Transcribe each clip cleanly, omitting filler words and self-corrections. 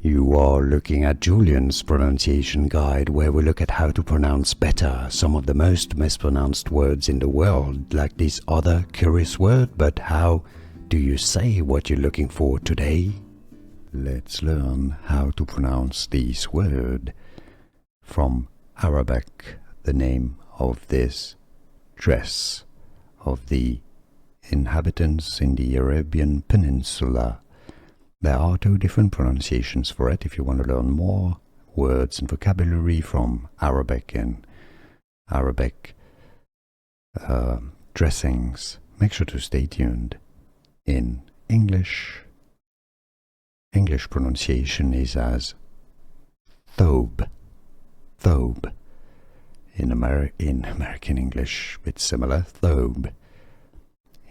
You are looking at Julian's pronunciation guide, where we look at how to pronounce better some of the most mispronounced words in the world, like this other curious word. But how do you say what you're looking for today? Let's learn how to pronounce this word. From Arabic, the name of this dress of the inhabitants in the Arabian Peninsula. There are two different pronunciations for it. If you want to learn more words and vocabulary from Arabic and Arabic dressings, make sure to stay tuned. In English pronunciation is as thawb. Thawb. In American English, it's similar, thawb.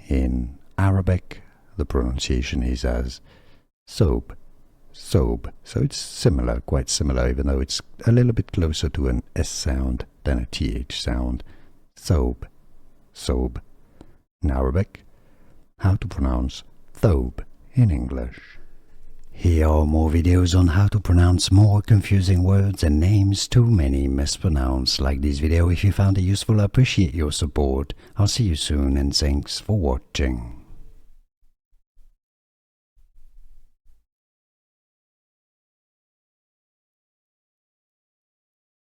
In Arabic, the pronunciation is as thawb. Thawb. So it's similar, quite similar, even though it's a little bit closer to an S sound than a TH sound. Thawb. Thawb. In Arabic, how to pronounce thawb in English. Here are more videos on how to pronounce more confusing words and names too many mispronounced. Like this video if you found it useful. I appreciate your support. I'll see you soon and thanks for watching.